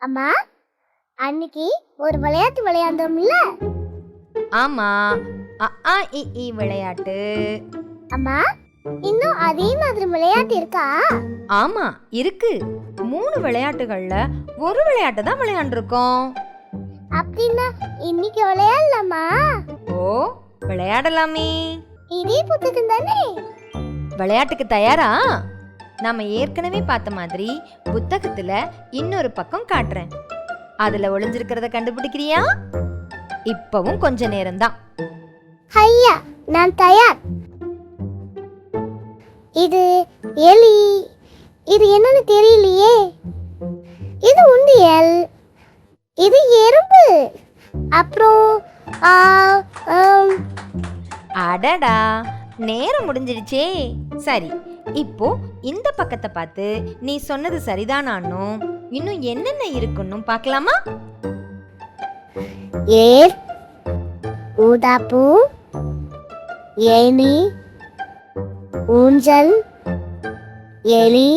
அம்மா, அன்னைக்கு ஒரு விளையாட்டு விளையாண்டோம்ல? ஆமா, அ ஆ இ ஈ விளையாட்டு. அம்மா, இன்னும் அதே மாதிரி விளையாட்டு இருக்கா? ஆமா இருக்கு. 3 விளையாட்டுகள்ல ஒரு விளையாட்டு தான் விளையாண்டுருக்கோம். அப்படின்னா இன்னைக்கு விளையாடலாமா? ஓ, விளையாடலாமே. இதே புத்தகம் தானே? விளையாட்டுக்கு தயாரா? நாம ஏற்கனவே பார்த்த மாதிரி புத்தகத்துல இன்னொரு பக்கம் காட்டுறேன். அதுல ஒளிஞ்சிருக்கிறத கண்டுபிடிக்கிறியா? இப்பவும் கொஞ்ச நேரம்தான். ஐயா, நான் தயார். இது எலி. இது என்னன்னு தெரியலையே. இது உண்டியல். இது எறும்பு. அப்புறம் அடடா, நேரம் முடிஞ்சிடுச்சே. சரி, இப்போ இந்த பக்கத்தை பார்த்து நீ சொன்னது சரிதானான்னு இன்னும் என்னென்ன இருக்குன்னு பார்க்கலாமா? ஏர், ஊதாப்பூ, ஏணி, ஊஞ்சல், எலி,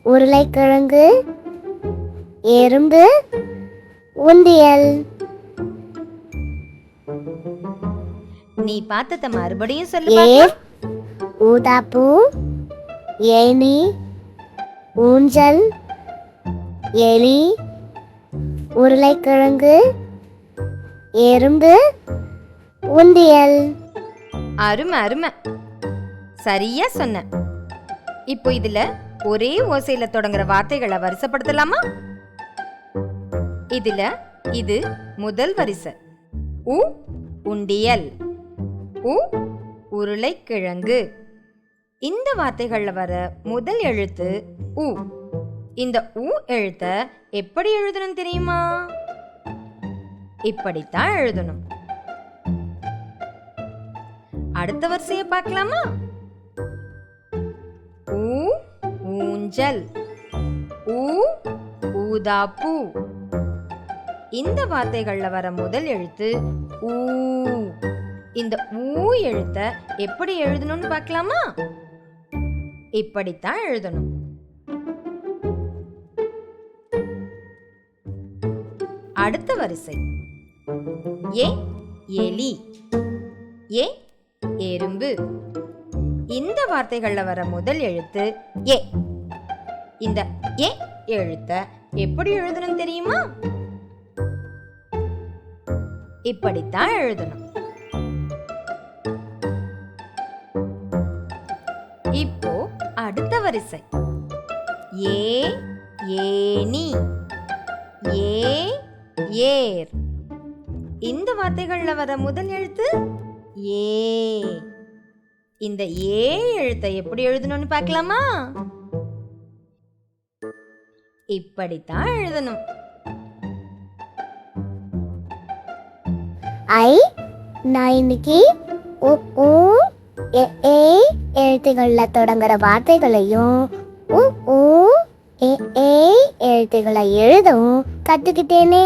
உருளைக்கிழங்கு, எறும்பு, உண்டியல். நீ பார்த்தத மறுபடியும் சொல்லு. ஏர், ஊதாப்பூ, ஏணி, ஊஞ்சல், எலி, உருளைக்கிழங்கு, எறும்பு, உண்டியல். அருமை அருமை, சரியா சொன்ன. இப்போ இதுல ஒரே ஓசையில தொடங்குற வார்த்தைகளை வரிசைப்படுத்தலாமா? இதுல இது முதல் வரிசை. உ உண்டியல், உ உருளைக்கிழங்கு. இந்த வார்த்தைகள்ல வர முதல் எழுத்து உ. இந்த உ எழுத்த எப்படி எழுதணும் தெரியுமா? இப்படித்தான் எழுதணும். அடுத்த வரிசையை பார்க்கலாமா? ஊ ஊஞ்சல், ஊ ஊதாப்பூ. இந்த வார்த்தைகள்ல வர முதல் எழுத்து ஊ. இந்த ஊ எழுத்த எப்படி எழுதணும்னு பார்க்கலாமா? இப்படித்தான் எழுதணும். அடுத்த வரிசை ஏ எலி, ஏ எறும்பு. இந்த வார்த்தைகள்ல வர முதல் எழுத்து ஏ. இந்த ஏ எழுத்த எப்படி எழுதணும் தெரியுமா? இப்படித்தான் எழுதணும். இப்போ அடுத்த வரிசை ஏ ஏணி, ஏ ஏர். இந்த வார்த்தைகள்ல வர முதல் எழுத்து ஏ. இந்த ஏ எழுத்தை எப்படி எழுதணும்னு பார்க்கலாமா? இப்படித்தான் எழுதணும். நான் இன்னைக்கு எழுத்துக்கள்ல தொடங்குற வார்த்தைகளையும் எழுத்துக்களை எழுதவும் கத்துக்கிட்டேனே.